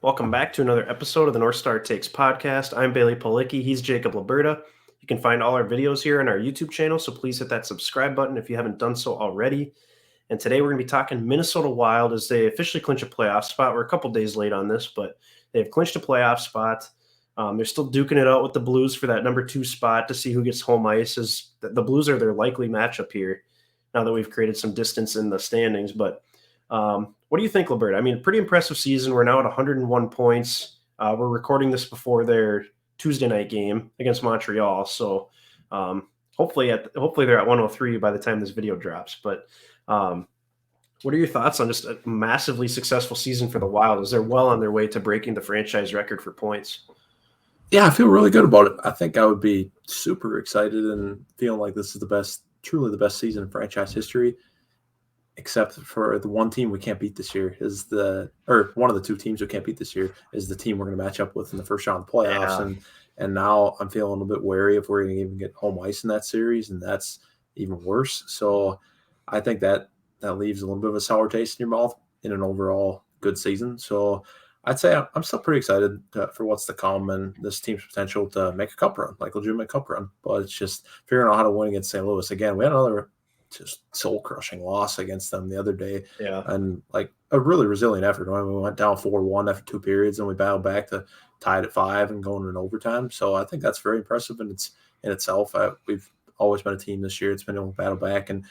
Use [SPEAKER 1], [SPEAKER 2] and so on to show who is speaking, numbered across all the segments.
[SPEAKER 1] Welcome back to another episode of the North Star Takes podcast. I'm Bailey Policki. He's Jacob Liberta. You can find all our videos here on our YouTube channel, so please hit that subscribe button if you haven't done so already. And today we're going to be talking Minnesota Wild as they officially clinch a playoff spot. We're a couple days late on this, but they've clinched a playoff spot. They're still duking it out with the Blues for that number 2 spot to see who gets home ice. As the Blues are their likely matchup here now that we've created some distance in the standings. But what do you think, Liberta? I mean, pretty impressive season. We're now at 101 points. We're recording this before their Tuesday night game against Montreal. So hopefully they're at 103 by the time this video drops. But what are your thoughts on just a massively successful season for the Wild as they're well on their way to breaking the franchise record for points?
[SPEAKER 2] Yeah, I feel really good about it. I think I would be super excited and feeling like this is truly the best season in franchise history, except for the one team we can't beat this year one of the two teams we can't beat this year is the team we're going to match up with in the first round of the playoffs.
[SPEAKER 1] Yeah.
[SPEAKER 2] And now I'm feeling a little bit wary if we're going to even get home ice in that series, and that's even worse. So I think that leaves a little bit of a sour taste in your mouth in an overall good season. So I'd say I'm still pretty excited for what's to come and this team's potential to make a cup run, like legitimate cup run. But it's just figuring out how to win against St. Louis. Again, we had another just soul-crushing loss against them the other day.
[SPEAKER 1] Yeah.
[SPEAKER 2] And like a really resilient effort. I mean, we went down 4-1 after 2 periods, and we battled back to tie it at 5 and going in overtime. So I think that's very impressive in itself. We've always been a team this year. It's been able to battle back and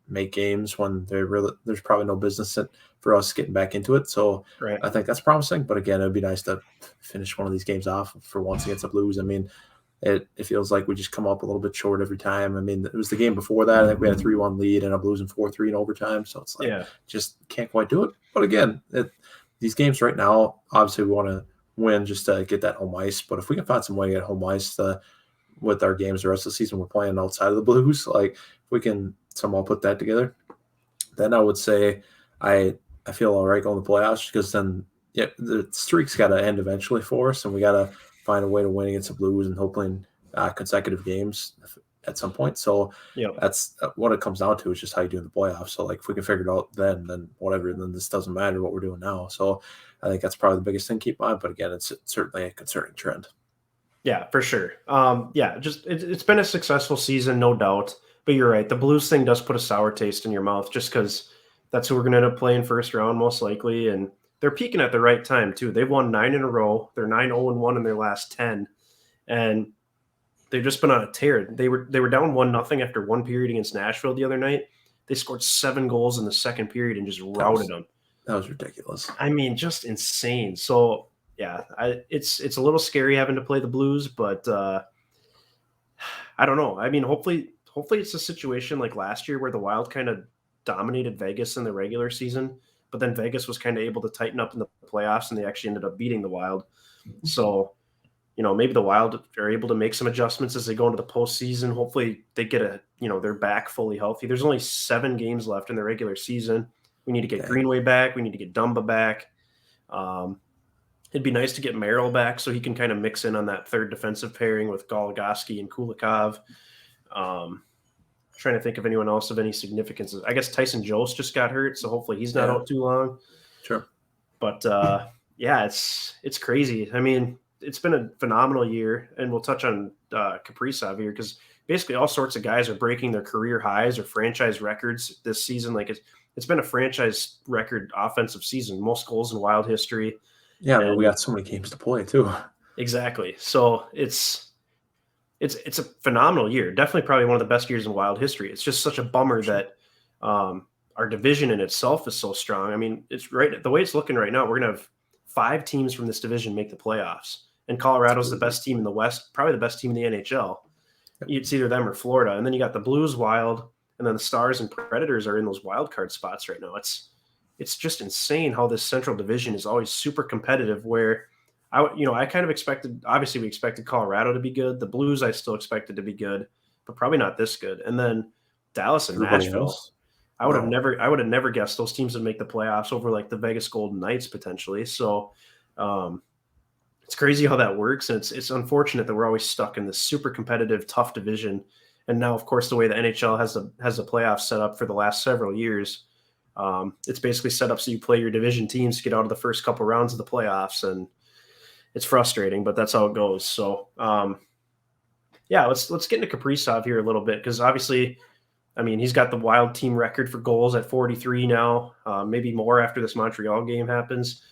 [SPEAKER 2] make games when there's probably no business for us getting back into it. So
[SPEAKER 1] Right.
[SPEAKER 2] I think that's promising. But again, it'd be nice to finish one of these games off for once against the Blues. I mean, it feels like we just come up a little bit short every time. I mean, it was the game before that. I think we had a 3-1 lead and I'm losing 4-3 in overtime. So it's like, just can't quite do it. But again, these games right now, obviously we want to win just to get that home ice. But if we can find some way to get home ice with our games the rest of the season we're playing outside of the Blues, like if we can somehow put that together, then I would say I feel all right going to the playoffs, because then the streak's got to end eventually for us, and we got to find a way to win against the Blues and hopefully in consecutive games at some point. So that's what it comes down to, is just how you do in the playoffs. So like if we can figure it out then whatever, then this doesn't matter what we're doing now. So I think that's probably the biggest thing to keep in mind. But again, it's certainly a concerning trend.
[SPEAKER 1] Yeah, for sure. It's been a successful season, no doubt. But you're right. The Blues thing does put a sour taste in your mouth just because that's who we're going to end up playing first round most likely. And they're peaking at the right time, too. They've won 9 in a row. They're 9-0-1 in their last 10. And they've just been on a tear. They were down 1-0 after 1 period against Nashville the other night. They scored 7 goals in the second period and just routed them.
[SPEAKER 2] That was ridiculous.
[SPEAKER 1] I mean, just insane. So, yeah, it's a little scary having to play the Blues, but I don't know. I mean, hopefully it's a situation like last year where the Wild kind of dominated Vegas in the regular season, but then Vegas was kind of able to tighten up in the playoffs and they actually ended up beating the Wild. So, maybe the Wild are able to make some adjustments as they go into the postseason. Hopefully they get they're back fully healthy. There's only 7 games left in the regular season. We need to get Greenway back. We need to get Dumba back. It'd be nice to get Merrill back so he can kind of mix in on that third defensive pairing with Goligoski and Kulikov. Trying to think of anyone else of any significance. I guess Tyson Jost just got hurt, so hopefully he's not out too long.
[SPEAKER 2] Sure.
[SPEAKER 1] But it's crazy. I mean, it's been a phenomenal year, and we'll touch on Kaprizov here because basically all sorts of guys are breaking their career highs or franchise records this season. Like it's been a franchise record offensive season, most goals in Wild history.
[SPEAKER 2] Yeah, and we got so many games to play too.
[SPEAKER 1] Exactly. So it's a phenomenal year. Definitely probably one of the best years in Wild history. It's just such a bummer that our division in itself is so strong. I mean, it's right the way it's looking right now, we're going to have 5 teams from this division make the playoffs. And Colorado's the best team in the West, probably the best team in the NHL. It's either them or Florida. And then you got the Blues, Wild, and then the Stars and Predators are in those wild card spots right now. It's just insane how this Central Division is always super competitive, where I kind of expected, obviously we expected Colorado to be good. The Blues I still expected to be good, but probably not this good. And then Dallas and Nashville. I would have never guessed those teams would make the playoffs over like the Vegas Golden Knights potentially. So it's crazy how that works. And it's unfortunate that we're always stuck in this super competitive, tough division. And now, of course, the way the NHL has the playoffs set up for the last several years, It's basically set up so you play your division teams to get out of the first couple rounds of the playoffs, and it's frustrating, but that's how it goes. So, yeah, let's get into Kaprizov here a little bit, because obviously, I mean, he's got the Wild team record for goals at 43 now, maybe more after this Montreal game happens.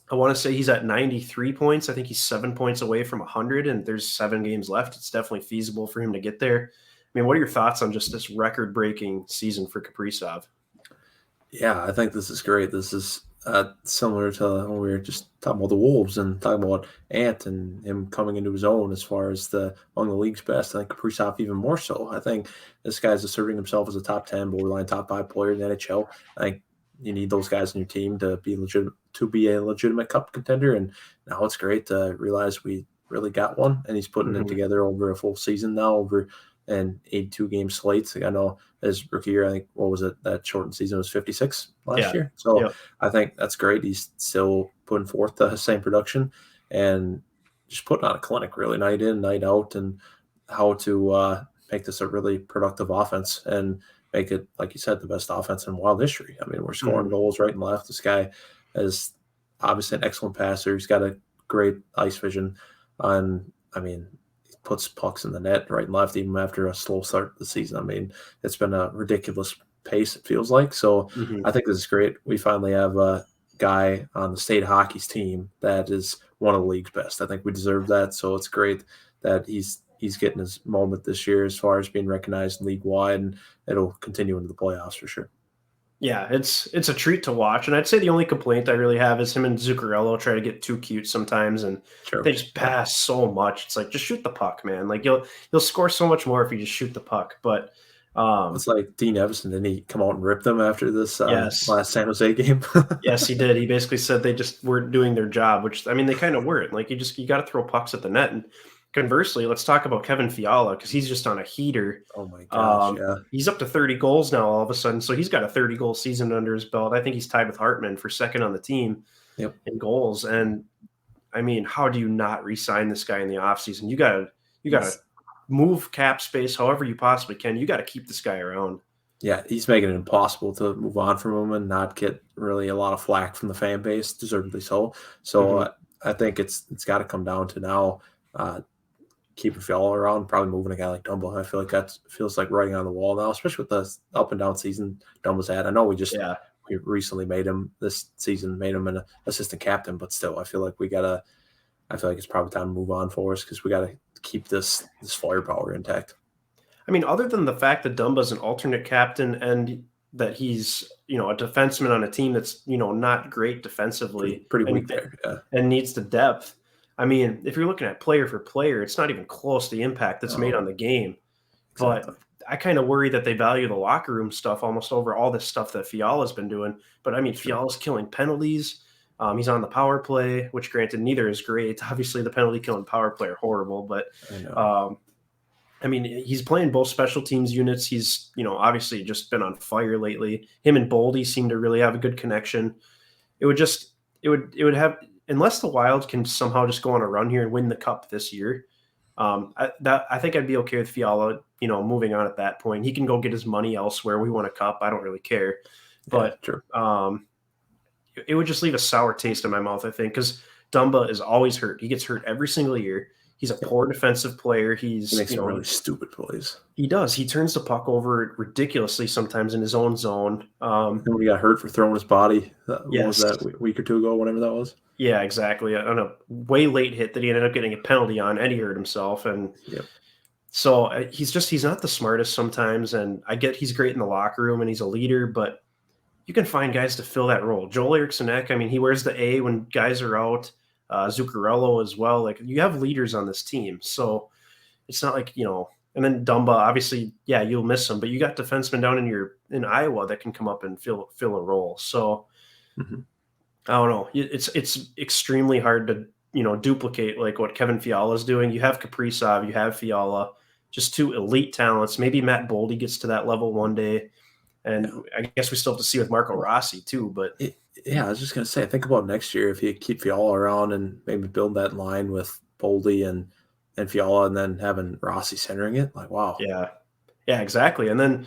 [SPEAKER 1] I want to say he's at 93 points. I think he's 7 points away from 100, and there's 7 games left. It's definitely feasible for him to get there. I mean, what are your thoughts on just this record-breaking season for Kaprizov?
[SPEAKER 2] Yeah, I think this is great. This is similar to when we were just talking about the Wolves and talking about Ant and him coming into his own as far as among the league's best. I think Kaprizov even more so. I think this guy's asserting himself as a top 10, borderline top 5 player in the NHL. I think you need those guys on your team to be a legitimate cup contender. And now it's great to realize we really got one, and he's putting it together over a full season now, over an 82-game slate. I know his rookie year, I think, what was it? That shortened season was 56 last year. So I think that's great. He's still putting forth the same production and just putting on a clinic, really, night in, night out, and how to make this a really productive offense and make it, like you said, the best offense in Wild history. I mean, we're scoring goals right and left. This guy is obviously an excellent passer. He's got a great ice vision. And, I mean, he puts pucks in the net right and left, even after a slow start to the season. I mean, it's been a ridiculous pace, it feels like. So I think this is great. We finally have a guy on the state hockey's team that is one of the league's best. I think we deserve that. So it's great that he's getting his moment this year as far as being recognized league-wide, and it'll continue into the playoffs for sure.
[SPEAKER 1] Yeah, it's a treat to watch. And I'd say the only complaint I really have is him and Zuccarello try to get too cute sometimes, and they just pass so much. It's like, just shoot the puck, man. Like, you'll score so much more if you just shoot the puck. But
[SPEAKER 2] it's like Dean Evison, didn't he come out and rip them after this last San Jose game?
[SPEAKER 1] Yes, he did. He basically said they just weren't doing their job, which, I mean, they kind of weren't. Like, you got to throw pucks at the net. And conversely, let's talk about Kevin Fiala, because he's just on a heater.
[SPEAKER 2] Oh my gosh, yeah.
[SPEAKER 1] He's up to 30 goals now all of a sudden. So he's got a 30-goal season under his belt. I think he's tied with Hartman for second on the team in goals. And I mean, how do you not re-sign this guy in the offseason? You gotta move cap space however you possibly can. You got to keep this guy around.
[SPEAKER 2] Yeah, he's making it impossible to move on from him and not get really a lot of flack from the fan base, deservedly so. So I think it's got to come down to now keeping Fiala around, probably moving a guy like Dumba. I feel like that feels like writing on the wall now, especially with the up and down season Dumba's had. I know we recently made him an assistant captain, but still, I feel like it's probably time to move on for us, because we got to keep this firepower intact.
[SPEAKER 1] I mean, other than the fact that Dumba's an alternate captain and that he's, a defenseman on a team that's, not great defensively,
[SPEAKER 2] pretty weak there,
[SPEAKER 1] and needs the depth. I mean, if you're looking at player for player, it's not even close to the impact that's made on the game. Exactly. But I kind of worry that they value the locker room stuff almost over all this stuff that Fiala's been doing. But I mean, Fiala's killing penalties. He's on the power play, which granted neither is great. Obviously, the penalty killing power play are horrible. But I mean, he's playing both special teams units. He's, obviously just been on fire lately. Him and Boldy seem to really have a good connection. It would have, unless the Wild can somehow just go on a run here and win the cup this year, I think I'd be okay with Fiala, moving on at that point. He can go get his money elsewhere. We won a cup. I don't really care. But it would just leave a sour taste in my mouth, I think, because Dumba is always hurt. He gets hurt every single year. He's a poor defensive player. He
[SPEAKER 2] makes some really stupid plays.
[SPEAKER 1] He does. He turns the puck over ridiculously sometimes in his own zone.
[SPEAKER 2] And when he got hurt for throwing his body, what was that, a week or two ago, whatever that was?
[SPEAKER 1] Yeah, exactly. On a way late hit that he ended up getting a penalty on, and he hurt himself. And so he's not the smartest sometimes. And I get he's great in the locker room and he's a leader, but you can find guys to fill that role. Joel Eriksson-Ek, I mean, he wears the A when guys are out. Zuccarello as well. Like, you have leaders on this team. So it's not like, and then Dumba, obviously, yeah, you'll miss him, but you got defensemen down in Iowa that can come up and fill a role. So I don't know. It's extremely hard to, duplicate like what Kevin Fiala is doing. You have Kaprizov, you have Fiala, just two elite talents. Maybe Matt Boldy gets to that level one day. And I guess we still have to see with Marco Rossi too, but
[SPEAKER 2] I was just going to say, think about next year if you keep Fiala around and maybe build that line with Boldy and Fiala, and then having Rossi centering it. Like, wow.
[SPEAKER 1] Yeah, exactly. And then,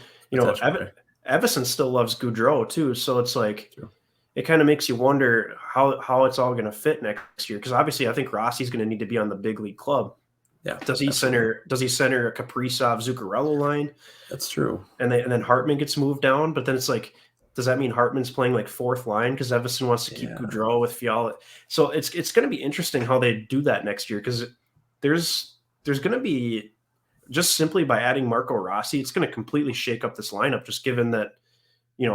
[SPEAKER 1] Everson still loves Goudreau too. So it's like,
[SPEAKER 2] True.
[SPEAKER 1] it kind of makes you wonder how it's all going to fit next year. Because obviously, I think Rossi's going to need to be on the big league club.
[SPEAKER 2] Yeah,
[SPEAKER 1] Does he
[SPEAKER 2] absolutely.
[SPEAKER 1] center a Kaprizov Zuccarello line,
[SPEAKER 2] That's true.
[SPEAKER 1] and then Hartman gets moved down? But then it's like, does that mean Hartman's playing like fourth line because Everson wants to keep
[SPEAKER 2] Yeah.
[SPEAKER 1] Goudreau with Fiala? So it's going to be interesting how they do that next year, because there's going to be, just simply by adding Marco Rossi, it's going to completely shake up this lineup. Just given that, we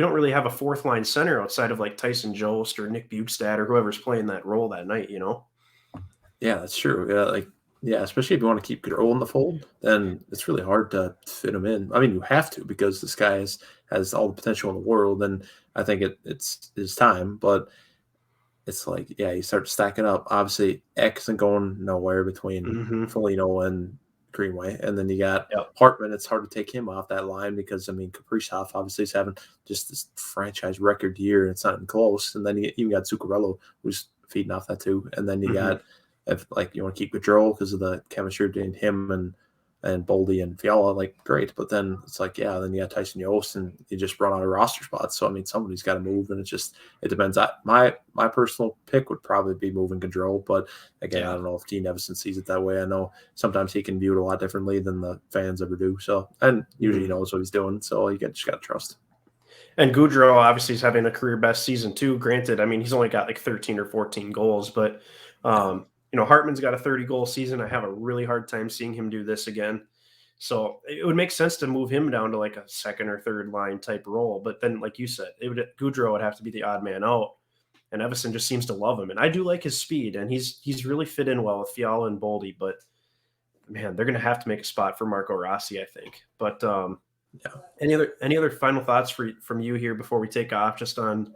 [SPEAKER 1] don't really have a fourth line center outside of like Tyson Jost or Nick Bukestad or whoever's playing that role that night.
[SPEAKER 2] Yeah, that's true. Yeah, especially if you want to keep Goodrow in the fold, then it's really hard to fit him in. I mean, you have to, because this guy has all the potential in the world, and I think it's his time. But it's like, yeah, you start stacking up. Obviously, X isn't going nowhere between
[SPEAKER 1] Mm-hmm.
[SPEAKER 2] Foligno and Greenway, and then you got
[SPEAKER 1] Yep.
[SPEAKER 2] Hartman. It's hard to take him off that line because, I mean, Kaprizov obviously is having just this franchise record year, and it's not even close. And then you even got Zuccarello, who's feeding off that too. And then you
[SPEAKER 1] Mm-hmm.
[SPEAKER 2] got, if like you want to keep Gaudreau because of the chemistry between him and Boldy and Fiala, like, great. But then it's like, yeah, then you got Tyson Yost, and you just run out of roster spots. So I mean, somebody's got to move, and it depends. My personal pick would probably be moving Gaudreau, but again, I
[SPEAKER 1] Yeah.
[SPEAKER 2] don't know if Dean Evison sees it that way. I know sometimes he can view it a lot differently than the fans ever do. So, and usually he
[SPEAKER 1] Mm-hmm.
[SPEAKER 2] knows what he's doing. So just got to trust.
[SPEAKER 1] And Goudreau obviously is having a career best season too. Granted, I mean, he's only got like 13 or 14 goals, but
[SPEAKER 2] Yeah.
[SPEAKER 1] Hartman's got a 30-goal season. I have a really hard time seeing him do this again. So it would make sense to move him down to like a second or third line type role. But then, like you said, Goudreau would have to be the odd man out, and Everson just seems to love him. And I do like his speed, and he's really fit in well with Fiala and Boldy. But man, they're going to have to make a spot for Marco Rossi, I think. But
[SPEAKER 2] Yeah.
[SPEAKER 1] any other final thoughts from you here before we take off, just on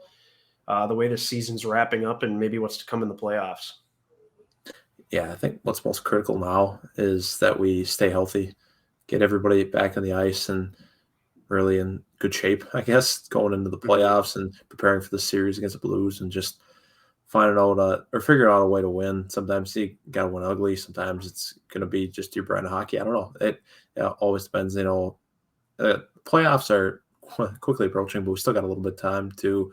[SPEAKER 1] the way this season's wrapping up and maybe what's to come in the playoffs?
[SPEAKER 2] Yeah, I think what's most critical now is that we stay healthy, get everybody back on the ice, and really in good shape, I guess, going into the
[SPEAKER 1] Mhm.
[SPEAKER 2] playoffs and preparing for the series against the Blues, and just finding out or figuring out a way to win. Sometimes you got to win ugly. Sometimes it's going to be just your brand of hockey. I don't know. It always depends. Playoffs are quickly approaching, but we still got a little bit of time to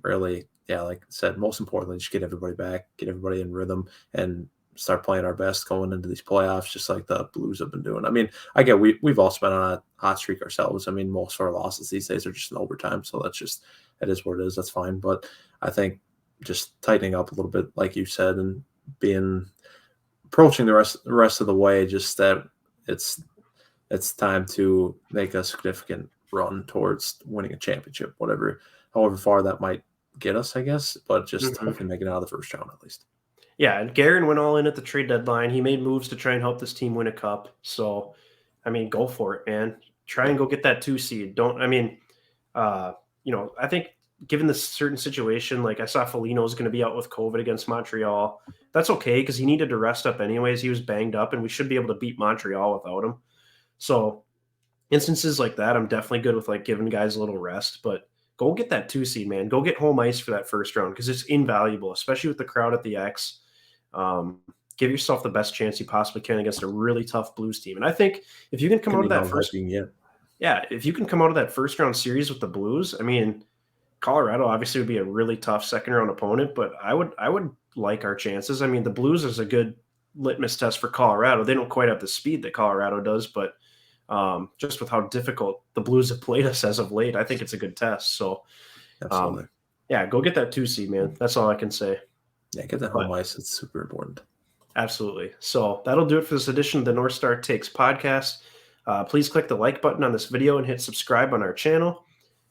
[SPEAKER 2] really, yeah, like I said, most importantly, just get everybody back, get everybody in rhythm, and start playing our best going into these playoffs, just like the Blues have been doing. I mean, I get we've also been on a hot streak ourselves. I mean, most of our losses these days are just in overtime, so it is what it is. That's fine. But I think just tightening up a little bit, like you said, and being approaching the rest of the way, just that it's time to make a significant run towards winning a championship, however far that might get us, I guess, but just
[SPEAKER 1] Mhm.
[SPEAKER 2] hopefully making it out of the first round at least.
[SPEAKER 1] Yeah, and Guerin went all in at the trade deadline. He made moves to try and help this team win a cup. So, I mean, go for it, man. Try and
[SPEAKER 2] Yeah.
[SPEAKER 1] go get that 2 seed. Don't. I mean, I think given this certain situation, like I saw Foligno's going to be out with COVID against Montreal. That's okay because he needed to rest up anyways. He was banged up, and we should be able to beat Montreal without him. So instances like that, I'm definitely good with like giving guys a little rest. But go get that 2 seed, man. Go get home ice for that first round because it's invaluable, especially with the crowd at the X. Um, give yourself the best chance you possibly can against a really tough Blues team. And I think if you can come
[SPEAKER 2] Can
[SPEAKER 1] out of
[SPEAKER 2] be
[SPEAKER 1] that
[SPEAKER 2] how hype
[SPEAKER 1] first,
[SPEAKER 2] you can get.
[SPEAKER 1] yeah, if you can come out of that first round series with the Blues, I mean, Colorado obviously would be a really tough second round opponent, but I would like our chances. I mean, the Blues is a good litmus test for Colorado. They don't quite have the speed that Colorado does, but just with how difficult the Blues have played us as of late, I think it's a good test. So,
[SPEAKER 2] Absolutely.
[SPEAKER 1] um, yeah, go get that 2 seed, man. That's all I can say.
[SPEAKER 2] Yeah, get that
[SPEAKER 1] But
[SPEAKER 2] home ice. It's super important.
[SPEAKER 1] absolutely. So that'll do it for this edition of the North Star Takes podcast. Please click the like button on this video and hit subscribe on our channel.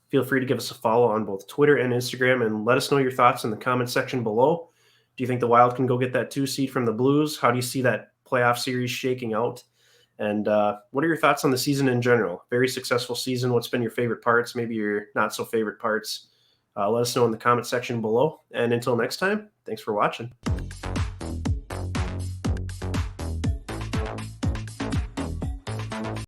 [SPEAKER 1] Feel free to give us a follow on both Twitter and Instagram and let us know your thoughts in the comment section below. Do you think the Wild can go get that 2 seed from the Blues? How do you see that playoff series shaking out? And what are your thoughts on the season in general? Very successful season. What's been your favorite parts? Maybe your not so favorite parts? Let us know in the comment section below. And until next time, thanks for watching.